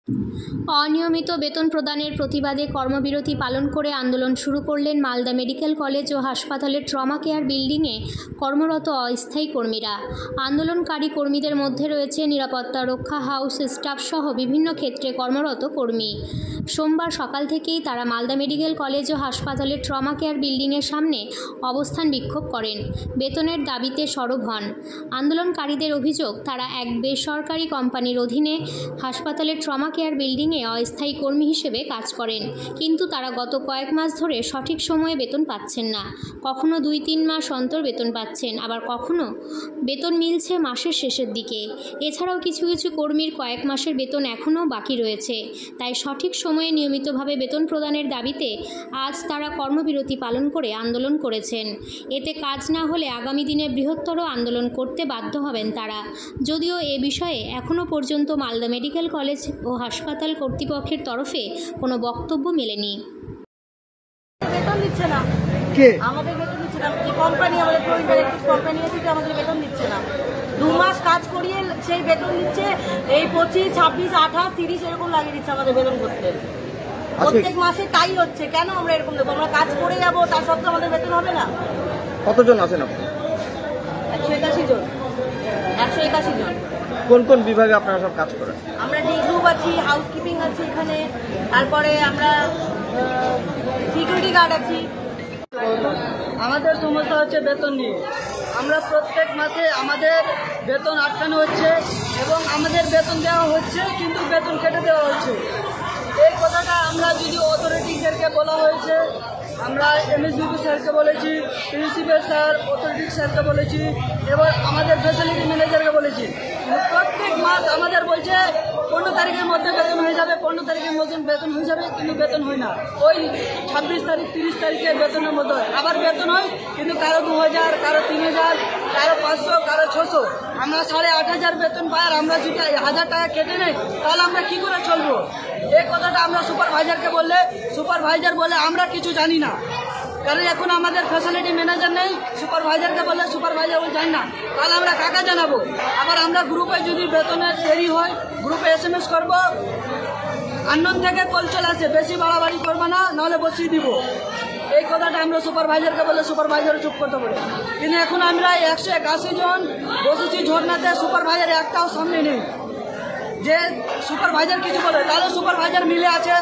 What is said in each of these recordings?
অনিয়মিত বেতন প্রদানের প্রতিবাদে কর্মবিরতি পালন করে আন্দোলন শুরু করলেন মালদা মেডিকেল কলেজ ও হাসপাতালের ট্রমা কেয়ার বিল্ডিংয়ে কর্মরত অস্থায়ী কর্মীরা। আন্দোলনকারী কর্মীদের মধ্যে রয়েছে নিরাপত্তা রক্ষা, হাউস স্টাফ সহ বিভিন্ন ক্ষেত্রে কর্মরত কর্মী। সোমবার সকাল থেকেই তারা মালদা মেডিকেল কলেজ ও হাসপাতালের ট্রমা কেয়ার বিল্ডিংয়ের সামনে অবস্থান বিক্ষোভ করেন। বেতনের দাবিতে সরব হন। আন্দোলনকারীদের অভিযোগ, তারা এক বেসরকারি কোম্পানির অধীনে হাসপাতালের ট্রমা কেয়ার বিল্ডিংয়ে অস্থায়ী কর্মী হিসেবে কাজ করেন, কিন্তু তারা গত কয়েক মাস ধরে সঠিক সময়ে বেতন পাচ্ছেন না। কখনো 2-3 মাস অন্তর বেতন পাচ্ছেন, আবার কখনো বেতন মিলছে মাসের শেষের দিকে। এছাড়াও কিছু কিছু কর্মীর কয়েক মাসের বেতন এখনও বাকি রয়েছে। তাই সঠিক সময়ে নিয়মিতভাবে বেতন প্রদানের দাবিতে আজ তারা কর্মবিরতি পালন করে আন্দোলন করেছেন। এতে কাজ না হলে আগামী দিনে বৃহত্তর আন্দোলন করতে বাধ্য হবেন তারা। যদিও এ বিষয়ে এখনও পর্যন্ত মালদা মেডিকেল কলেজ ও হাসপাতাল কর্তৃপক্ষের তরফে কোনো বক্তব্য মেলেনি। বেতন দিচ্ছে না, আমাদের বেতন দিচ্ছে না। যে কোম্পানি, আমাদের প্রো-ইন্টারেক্টিভ কোম্পানি আছে, আমাদের বেতন দিচ্ছে না। 2 মাস কাজ করিয়ে সেই বেতন দিচ্ছে। এই 25, 26, 28, 30 এরকম লাগিয়ে দিচ্ছে আমাদের বেতন করতে। প্রত্যেক মাসে তাই হচ্ছে। কেন আমরা এরকম দেবো? আমরা কাজ করে যাবো, তার সত্ত্বেও আমাদের বেতন হবে না। কতজন আছেন আপনি? 181 জন। 181 জন। কোন কোন বিভাগে আপনারা সব কাজ করেন? আমরা ডি গ্রুপ আছি, হাউসকিপিং আছে এখানে, তারপরে আমরা সিকিউরিটি গার্ড আছি। আমাদের সমস্যা হচ্ছে বেতন নিয়ে। আমরা প্রত্যেক মাসে আমাদের বেতন আটকানো হচ্ছে এবং আমাদের বেতন দেওয়া হচ্ছে, কিন্তু বেতন কেটে দেওয়া হচ্ছে। এই কথাটা আমরা যদি অথরিটিদেরকে বলা হয়েছে, আমরা এমএসবিপি স্যারকে বলেছি, প্রিন্সিপাল স্যার, অথরিটি স্যারকে বলেছি, এবার আমাদের ফ্যাসিলিটি ম্যানেজারকে বলেছি। প্রত্যেক মাস আমাদের বলছে 15 তারিখের মধ্যে বেতন হয়ে যাবে, 15 তারিখের মধ্যে বেতন হয়ে যাবে, কিন্তু বেতন হয় না। ওই 26 তারিখ 30 তারিখে বেতনের মধ্যে হয়, আবার বেতন হয়, কিন্তু কারো 2000, কারো 3000, কারো 500, কারো 600। আমরা 8,500 বেতন পাই, আর আমরা যদি 1000 টাকা কেটে নেই, তাহলে আমরা কি করে চলবো? এই কথাটা আমরা সুপারভাইজারকে বললে সুপারভাইজার বলে আমরা কিছু জানি না, কারণ এখন আমাদের ফ্যাসিলিটি ম্যানেজার নেই। সুপারভাইজারকে বললে সুপারভাইজার বলে জানি না, তাহলে আমরা কাকে জানাবো? আবার আমরা গ্রুপে যদি বেতনের দেরি হয়, গ্রুপে SMS করবো, আননোন থেকে কল চলে আসে, বেশি বাড়াবাড়ি করবো না, নাহলে বসিয়ে দিব। এই কথাটা আমরা সুপারভাইজারকে বলে সুপারভাইজার চুপ করতে পারি। কিন্তু এখন আমরা 181 জন বসেছি ঝর্ণাতে, সুপারভাইজার একটাও সামনে নেই যে সুপারভাইজার কিছু বলে। তাহলে সুপারভাইজার মিলে আছে,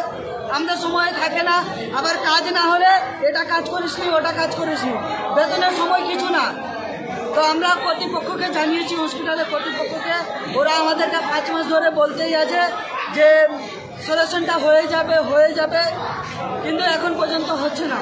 আমাদের সময় থাকে না। আবার কাজ না হলে এটা কাজ করিসনি, ওটা কাজ করিসনি, বেতনের সময় কিছু না। তো আমরা কর্তৃপক্ষকে জানিয়েছি, হসপিটালের কর্তৃপক্ষকে, ওরা আমাদেরকে 5 মাস ধরে বলতেই আছে যে সলিউশনটা হয়ে যাবে, কিন্তু এখন পর্যন্ত হচ্ছে না।